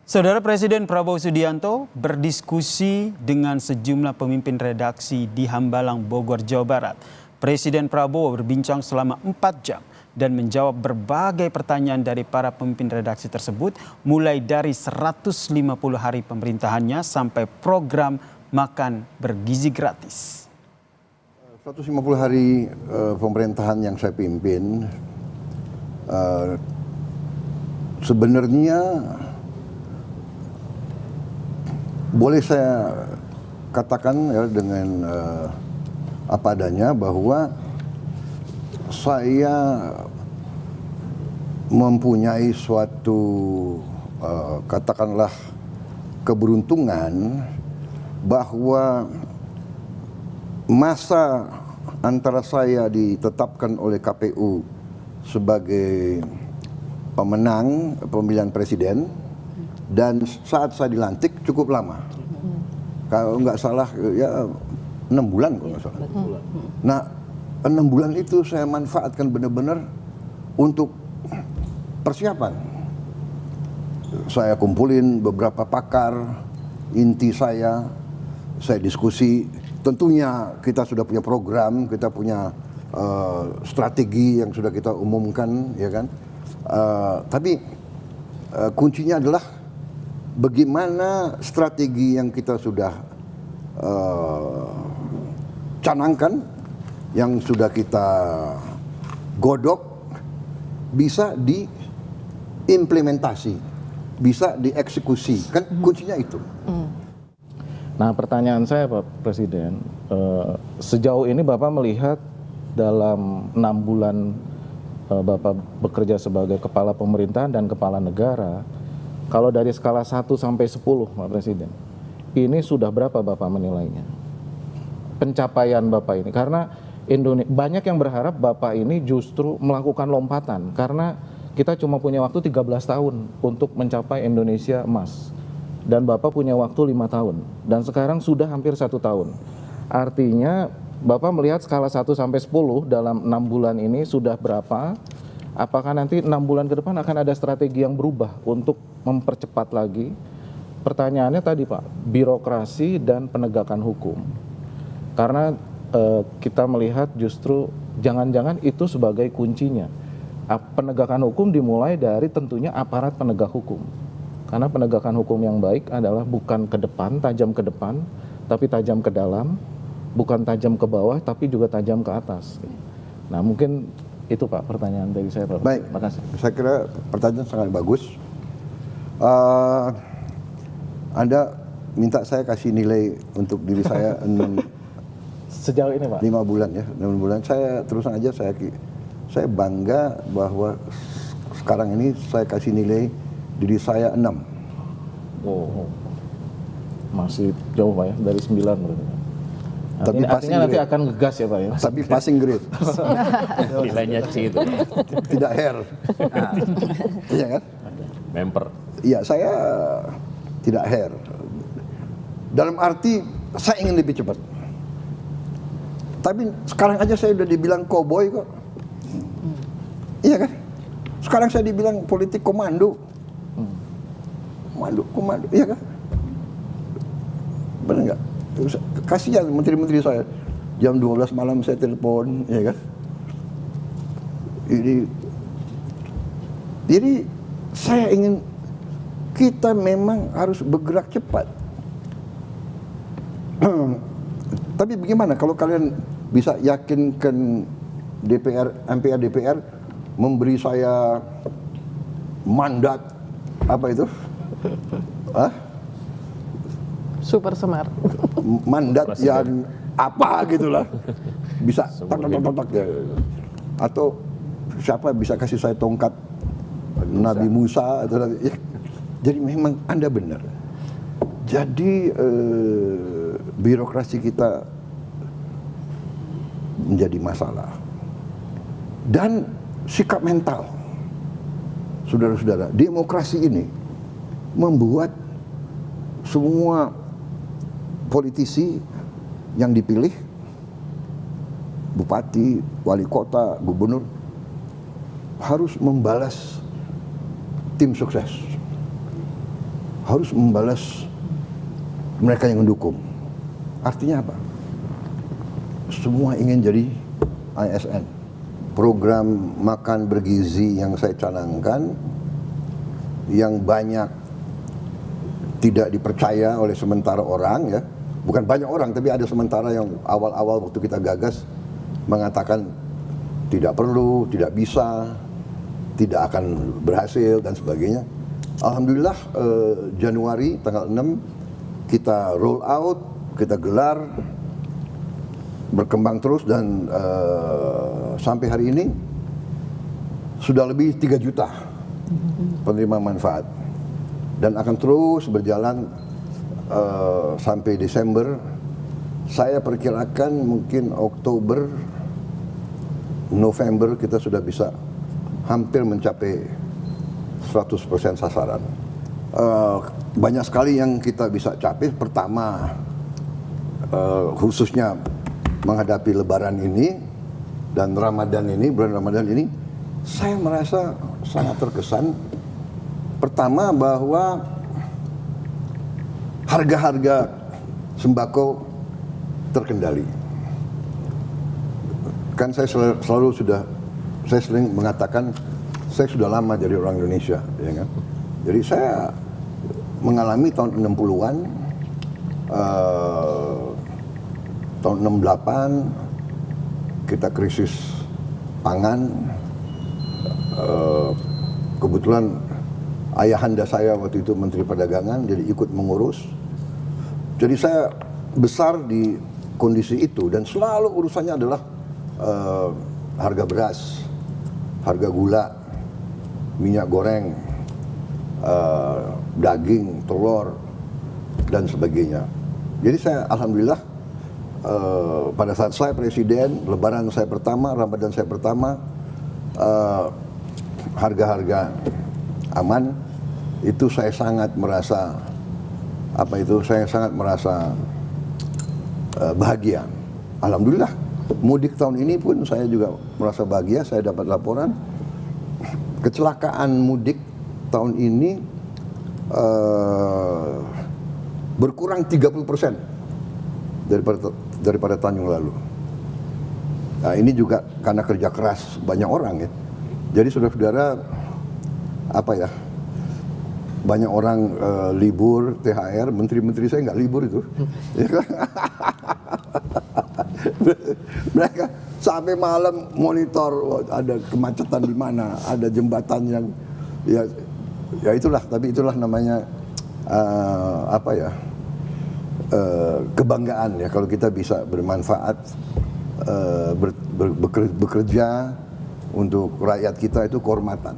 Saudara Presiden Prabowo Subianto berdiskusi dengan sejumlah pemimpin redaksi di Hambalang, Bogor, Jawa Barat. Presiden Prabowo berbincang selama 4 jam dan menjawab berbagai pertanyaan dari para pemimpin redaksi tersebut, mulai dari 150 hari pemerintahannya sampai program makan bergizi gratis. 150 hari pemerintahan yang saya pimpin, sebenarnya boleh saya katakan ya, dengan apa adanya bahwa saya mempunyai suatu katakanlah keberuntungan bahwa masa antara saya ditetapkan oleh KPU sebagai pemenang pemilihan presiden dan saat saya dilantik cukup lama. Kalau nggak salah ya 6 bulan kalau nggak salah. Nah 6 bulan itu saya manfaatkan benar-benar untuk persiapan. Saya kumpulin beberapa pakar, inti saya diskusi. Tentunya kita sudah punya program, kita punya strategi yang sudah kita umumkan, ya kan. Tapi kuncinya adalah bagaimana strategi yang kita sudah canangkan, yang sudah kita godok, bisa diimplementasi, bisa dieksekusi. Kan kuncinya itu. Nah, pertanyaan saya Pak Presiden, sejauh ini Bapak melihat dalam 6 bulan Bapak bekerja sebagai kepala pemerintahan dan kepala negara, kalau dari skala 1 sampai 10 Pak Presiden, ini sudah berapa Bapak menilainya? Pencapaian Bapak ini, karena banyak yang berharap Bapak ini justru melakukan lompatan, karena kita cuma punya waktu 13 tahun untuk mencapai Indonesia emas. Dan Bapak punya waktu 5 tahun, dan sekarang sudah hampir 1 tahun. Artinya Bapak melihat skala 1 sampai 10 dalam 6 bulan ini sudah berapa? Apakah nanti 6 bulan ke depan akan ada strategi yang berubah untuk mempercepat lagi? Pertanyaannya tadi Pak, birokrasi dan penegakan hukum. Karena kita melihat justru jangan-jangan itu sebagai kuncinya. Penegakan hukum dimulai dari tentunya aparat penegak hukum. Karena penegakan hukum yang baik adalah bukan ke depan, tajam ke depan, tapi tajam ke dalam, bukan tajam ke bawah, tapi juga tajam ke atas. Nah, mungkin itu Pak pertanyaan dari saya Pak. Baik, terima kasih. Saya kira pertanyaan sangat bagus. Anda minta saya kasih nilai untuk diri saya Sejauh ini Pak? 5 bulan ya, 6 bulan. Saya terus aja saya bangga bahwa sekarang ini saya kasih nilai diri saya 6. Oh, masih jauh Pak ya, dari 9 berarti. Tapi artinya nanti akan ngegas ya Pak ya? Tapi passing grade. Nilainya C itu. Tidak hair. Iya kan? Member. Iya, saya tidak hair. Dalam arti saya ingin lebih cepat. Tapi sekarang aja saya udah dibilang cowboy kok. Iya kan? Sekarang saya dibilang politik komando. Komando, iya kan? Benar nggak? Kasihan menteri-menteri saya. Jam 12 malam saya telepon, ya kan? Jadi saya ingin, kita memang harus bergerak cepat. Tapi bagaimana kalau kalian bisa yakinkan MPR DPR memberi saya mandat apa itu? Super Semar. Mandat yang apa gitulah, bisa tak ya. Atau siapa bisa kasih saya tongkat Nabi Musa atau Nabi, ya. Jadi memang Anda benar. Jadi birokrasi kita menjadi masalah dan sikap mental, saudara-saudara. Demokrasi ini membuat semua politisi yang dipilih, bupati, wali kota, gubernur, harus membalas tim sukses. harus membalas mereka yang mendukung. Artinya apa? Semua ingin jadi ASN. Program makan bergizi yang saya canangkan, yang banyak tidak dipercaya oleh sementara orang, ya, bukan banyak orang, tapi ada sementara yang awal-awal waktu kita gagas mengatakan tidak perlu, tidak bisa, tidak akan berhasil dan sebagainya. Alhamdulillah Januari tanggal 6 kita roll out, kita gelar, berkembang terus, dan sampai hari ini sudah lebih 3 juta penerima manfaat, dan akan terus berjalan sampai Desember. Saya perkirakan mungkin Oktober, November kita sudah bisa hampir mencapai 100% sasaran. Banyak sekali yang kita bisa capai. Pertama, khususnya menghadapi Lebaran ini dan Ramadan ini, bulan Ramadan ini, saya merasa sangat terkesan. Pertama, bahwa harga-harga sembako terkendali. Kan saya saya sering mengatakan saya sudah lama jadi orang Indonesia, ya kan? Jadi saya mengalami tahun 60-an, tahun 68 kita krisis pangan. Kebetulan ayahanda saya waktu itu Menteri Perdagangan, jadi ikut mengurus. Jadi saya besar di kondisi itu, dan selalu urusannya adalah harga beras, harga gula, minyak goreng, daging, telur, dan sebagainya. Jadi saya alhamdulillah pada saat saya presiden, Lebaran saya pertama, Ramadan saya pertama, harga-harga aman. Itu saya sangat merasa saya sangat merasa bahagia. Alhamdulillah, mudik tahun ini pun saya juga merasa bahagia. Saya dapat laporan kecelakaan mudik tahun ini berkurang 30% daripada tahun yang lalu. Nah, ini juga karena kerja keras banyak orang, ya. Jadi saudara-saudara, banyak orang libur, THR, menteri-menteri saya nggak libur itu. Mereka sampai malam monitor ada kemacetan di mana, ada jembatan yang ya itulah, tapi itulah namanya kebanggaan, ya, kalau kita bisa bermanfaat, bekerja untuk rakyat kita, itu kehormatan.